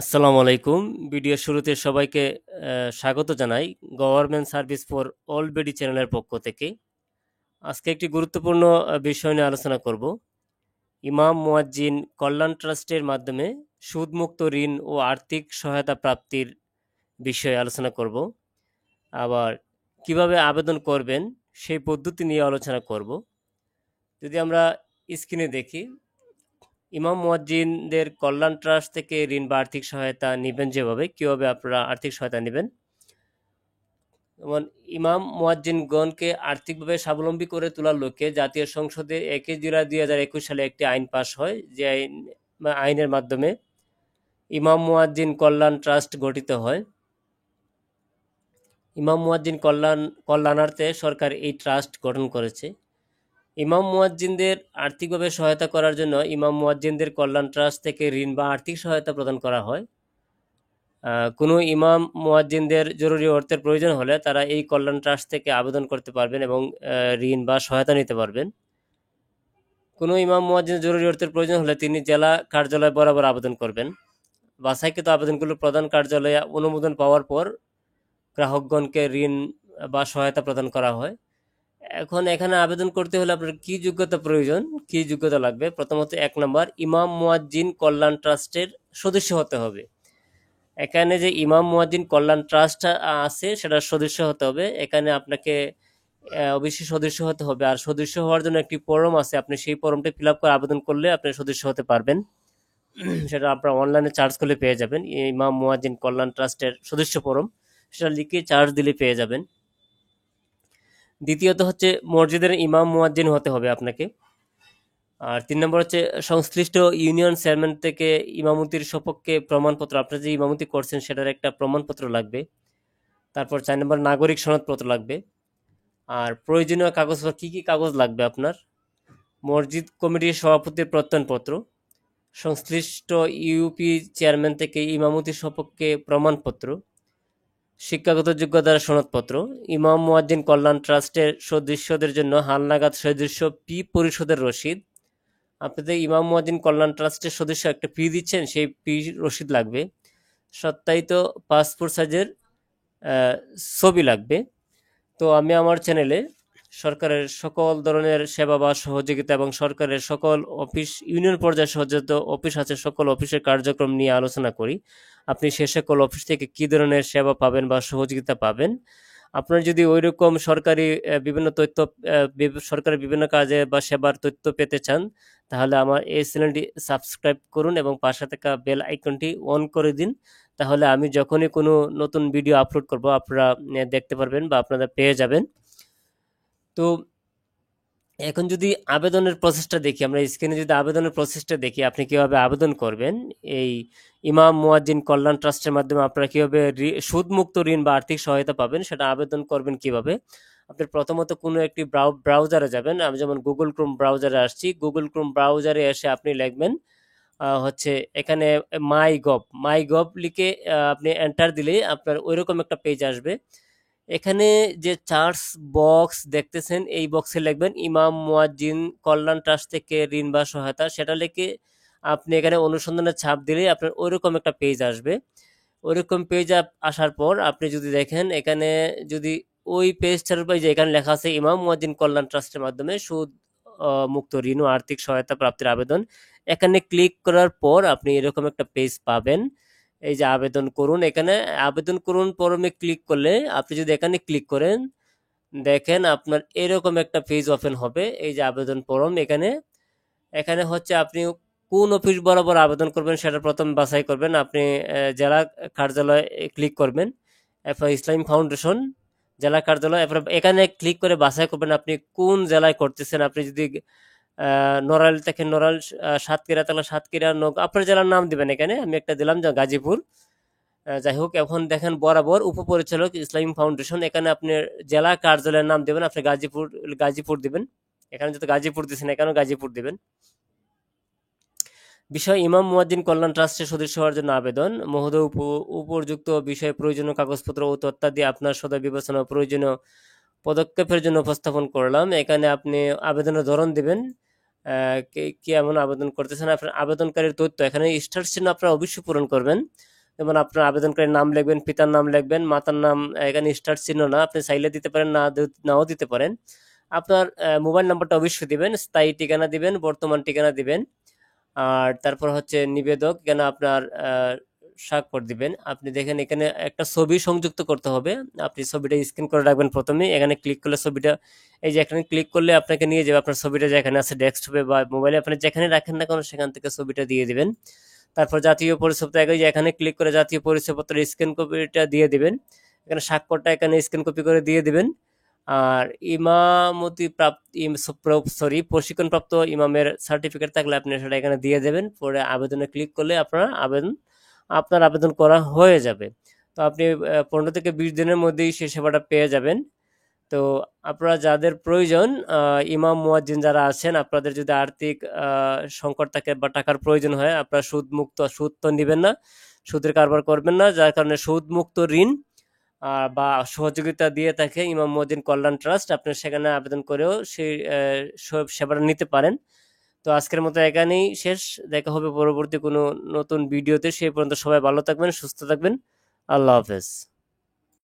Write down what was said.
আসসালামু আলাইকুম। ভিডিও শুরুতে সবাইকে স্বাগত জানাই government service for all BD চ্যানেলের পক্ষ থেকে। আজকে একটি গুরুত্বপূর্ণ বিষয় নিয়ে আলোচনা করব। ইমাম মুয়াজ্জিন কল্যাণ ট্রাস্টের মাধ্যমে সুদমুক্ত ঋণ ও আর্থিক সহায়তা প্রাপ্তির বিষয়ে আলোচনা করব। আবার কিভাবে আবেদন করবেন সেই পদ্ধতি নিয়ে আলোচনা করব। যদি আমরা স্ক্রিনে দেখি, ইমাম মুয়াজ্জিনদের কল্যাণ ট্রাস্ট থেকে ঋণ বা আর্থিক সহায়তা নেবেন যেভাবে, কীভাবে আপনারা আর্থিক সহায়তা নেবেন। যেমন ইমাম মুয়াজ্জিনগণকে আর্থিকভাবে স্বাবলম্বী করে তোলার লক্ষ্যে জাতীয় সংসদে 1 জুলাই 2021 সালে একটি আইন পাশ হয়, যে আইনের মাধ্যমে ইমাম মুয়াজ্জিন কল্যাণ ট্রাস্ট গঠিত হয়। ইমাম মুয়াজ্জিন কল্যাণার্থে সরকার এই ট্রাস্ট গঠন করেছে। ইমাম মুয়াজ্জিনদের আর্থিকভাবে সহায়তা করার জন্য ইমাম মুয়াজ্জিনদের কল্যাণ ট্রাস্ট থেকে ঋণ বা আর্থিক সহায়তা প্রদান করা হয়। কোনো ইমাম মুয়াজ্জিনদের জরুরি অর্থের প্রয়োজন হলে তারা এই কল্যাণ ট্রাস্ট থেকে আবেদন করতে পারবেন এবং ঋণ বা সহায়তা নিতে পারবেন। কোনো ইমাম মুয়াজ্জিনের জরুরি অর্থের প্রয়োজন হলে তিনি জেলা কার্যালয় বরাবর আবেদন করবেন। বাছাইকৃত আবেদনগুলো প্রধান কার্যালয়ে অনুমোদন পাওয়ার পর গ্রাহকগণকে ঋণ বা সহায়তা প্রদান করা হয়। এখন এখানে আবেদন করতে হলে আপনার কি যোগ্যতা প্রয়োজন, কি যোগ্যতা লাগবে? প্রথমত 1 নম্বর, ইমাম মুয়াজ্জিন কল্যাণ ট্রাস্টের সদস্য হতে হবে। এখানে যে ইমাম মুয়াজ্জিন কল্যাণ ট্রাস্ট আছে সেটার সদস্য হতে হবে। এখানে আপনাকে অবশ্যই সদস্য হতে হবে। আর সদস্য হওয়ার জন্য একটি ফর্ম আছে, আপনি সেই ফর্মটা ফিল আপ করে আবেদন করলে আপনি সদস্য হতে পারবেন। সেটা আপনারা অনলাইনে চার্জ করলে পেয়ে যাবেন। ইমাম মুয়াজ্জিন কল্যাণ ট্রাস্টের সদস্য ফর্ম, সেটা লিখে চার্জ দিলে পেয়ে যাবেন। দ্বিতীয়ত হচ্ছে মসজিদের ইমাম মুয়াজ্জিন হতে হবে আপনাকে। আর 3 নম্বর হচ্ছে সংশ্লিষ্ট ইউনিয়ন চেয়ারম্যান থেকে ইমামতির সপক্ষে প্রমাণপত্র, আপনারা যে ইমামতি করছেন সেটার একটা প্রমাণপত্র লাগবে। তারপর 4 নম্বর, নাগরিক সনদপত্র লাগবে। আর প্রয়োজনীয় কাগজপত্র কী কী কাগজ লাগবে আপনার? মসজিদ কমিটির সভাপতির প্রত্যয়নপত্র, সংশ্লিষ্ট ইউপি চেয়ারম্যান থেকে ইমামতির সপক্ষে প্রমাণপত্র, শিক্ষাগত যোগ্যতার সনদপত্র, ইমাম মুয়াজ্জিন কল্যাণ ট্রাস্টের সদস্যদের জন্য হালনাগাদ সদস্য ফি পরিশোধের রসিদ। আপনাদের ইমাম মুয়াজ্জিন কল্যাণ ট্রাস্টের সদস্য একটা ফি দিচ্ছেন, সেই ফি রসিদ লাগবে। সত্যায়িত পাসপোর্ট সাইজের ছবি লাগবে। তো আমি আমার চ্যানেলে সরকারের সকল ধরনের সেবা বা সহযোগিতা এবং সরকারের সকল অফিস, ইউনিয়ন পর্যায়ে সজ্জিত অফিস আছে, সকল অফিসের কার্যক্রম নিয়ে আলোচনা করি। আপনি সে সকল অফিস থেকে কী ধরনের সেবা পাবেন বা সহযোগিতা পাবেন। আপনার যদি ওই রকম সরকারি বিভিন্ন তথ্য, সরকারের বিভিন্ন কাজে বা সেবার তথ্য পেতে চান, তাহলে আমার এই চ্যানেলটি সাবস্ক্রাইব করুন এবং পাশে থাকা বেল আইকনটি অন করে দিন। তাহলে আমি যখনই কোনো নতুন ভিডিও আপলোড করব আপনারা দেখতে পারবেন বা আপনারা পেয়ে যাবেন। তো এখন যদি আবেদনের প্রসেসটা দেখি, আমরা স্ক্রিনে যদি আবেদনের প্রসেসটা দেখি, আপনি কীভাবে আবেদন করবেন এই ইমাম মুয়াজ্জিন কল্যাণ ট্রাস্টের মাধ্যমে আপনারা কীভাবে সুদমুক্ত ঋণ বা আর্থিক সহায়তা পাবেন, সেটা আবেদন করবেন কিভাবে। আপনি প্রথমত কোনো একটি ব্রাউজারে যাবেন। আমি যেমন গুগল ক্রোম ব্রাউজারে আসছি, গুগল ক্রোম ব্রাউজারে এসে আপনি লিখবেন হচ্ছে এখানে মাই গভ লিখে আপনি এন্টার দিলেই আপনার ওইরকম একটা পেজ আসবে। এখানে যে চার্জ বক্স দেখতেছেন, এই বক্সে লিখবেন ইমাম মুয়াজ্জিন কল্যাণ ট্রাস্ট থেকে ঋণ বা সহায়তা, সেটা লিখে আপনি এখানে অনুসন্ধানের ছাপ দিলেই আপনার ওইরকম একটা পেজ আসবে। ওইরকম পেজ আসার পর আপনি যদি দেখেন, এখানে যদি ওই পেজটার উপর যে এখানে লেখা আছে ইমাম মুয়াজ্জিন কল্যাণ ট্রাস্টের মাধ্যমে সুদ মুক্ত ঋণ ও আর্থিক সহায়তা প্রাপ্তির আবেদন, এখানে ক্লিক করার পর আপনি এরকম একটা পেজ পাবেন। এই যে আবেদন করুন, এখানে আবেদন করুন ফরমে ক্লিক করলে, আপনি যদি এখানে ক্লিক করেন দেখেন আপনার এরকম একটা পেজ ওপেন হবে। এই যে আবেদন ফরম, এখানে এখানে হচ্ছে আপনি কোন অফিস বরাবর আবেদন করবেন সেটা প্রথম বাছাই করবেন। আপনি জেলা কার্যালয়ে ক্লিক করবেন, এরপর ইসলামী ফাউন্ডেশন জেলা কার্যালয়, এরপর এখানে ক্লিক করে বাছাই করবেন আপনি কোন জেলায় করতেছেন। আপনি যদি নড়াইল থেকে নড়াইল, সাতক্ষীরা তাহলে সাতক্ষীরা, আপনার জেলার নাম দিবেন। এখানে আমি একটা দিলাম যে গাজীপুর। যাই হোক, এখন দেখেন বরাবর উপপরিচালক ইসলামী ফাউন্ডেশন, এখানে আপনি জেলা কার্যালয়ের নাম দেবেন। আপনি গাজীপুর দিবেন। এখানে যত গাজীপুর দিচ্ছেন এখানেও গাজীপুর দিবেন। বিষয় ইমাম মুয়াজ্জিন কল্যাণ ট্রাস্টের সদস্য হওয়ার জন্য আবেদন। মহোদয়, উপযুক্ত বিষয়ে প্রয়োজনীয় কাগজপত্র ও তথ্যাদি আপনার সদয় বিবেচনা প্রয়োজনীয় পদক্ষেপের জন্য উপস্থাপন করলাম। এখানে আপনি আবেদনের ধরন দিবেন, কি এমন আবেদন করতেছেন। আপনার আবেদনকারীর তথ্য, এখানে স্টার চিহ্ন আপনারা অবশ্যই পূরণ করবেন। যেমন আপনার আবেদনকারীর নাম লিখবেন, পিতার নাম লিখবেন, মাতার নাম এখানে স্টার চিহ্ন না, আপনি চাইলে দিতে পারেন, নাও দিতে পারেন। আপনার মোবাইল নাম্বারটা অবশ্যই দিবেন, স্থায়ী ঠিকানা দিবেন, বর্তমান ঠিকানা দিবেন। আর তারপর হচ্ছে নিবেদক কেন আপনার স্বাক্ষর দিবেন। আপনি দেখেন এখানে একটা ছবি সংযুক্ত করতে হবে, আপনি ছবিটা স্ক্যান করে রাখবেন প্রথমে। এখানে ক্লিক করলে ছবিটা, এই যে এখানে ক্লিক করলে আপনাকে নিয়ে যাবে আপনার ছবিটা যেখানে আছে ডেস্কটপে বা মোবাইলে, আপনি যেখানে রাখেন না কেন সেখান থেকে ছবিটা দিয়ে দিবেন। তারপর জাতীয় পরিচয়পত্র, এখানে ক্লিক করে জাতীয় পরিচয়পত্রের স্ক্যান কপিটা দিয়ে দিবেন। এখানে স্বাক্ষরটা এখানে স্ক্যান কপি করে দিয়ে দিবেন। আর ইমামতি প্রশিক্ষণপ্রাপ্ত ইমামের সার্টিফিকেট থাকলে আপনি সেটা এখানে দিয়ে দেবেন। পরে আবেদনে ক্লিক করলে আপনার আবেদন করা হয়ে যাবে। তো আপনি 15 থেকে 20 দিনের মধ্যেই সেই সেবাটা পেয়ে যাবেন। তো আপনারা যাদের প্রয়োজন, ইমাম মুয়াজ্জিন যারা আছেন, আপনাদের যদি আর্থিক সংকট থাকে বা টাকার প্রয়োজন হয়, আপনারা সুদ তো নেবেন না, সুদের কারবার করবেন না, যার কারণে সুদ মুক্ত ঋণ বা সহযোগিতা দিয়ে থাকে ইমাম মুয়াজ্জিন কল্যাণ ট্রাস্ট। আপনি সেখানে আবেদন করেও সেই সেবাটা নিতে পারেন। তো আজকের মতো এখানেই শেষ। দেখা হবে পরবর্তী কোনো নতুন ভিডিওতে। সেই পর্যন্ত সবাই ভালো থাকবেন, সুস্থ থাকবেন। আল্লাহ হাফেজ।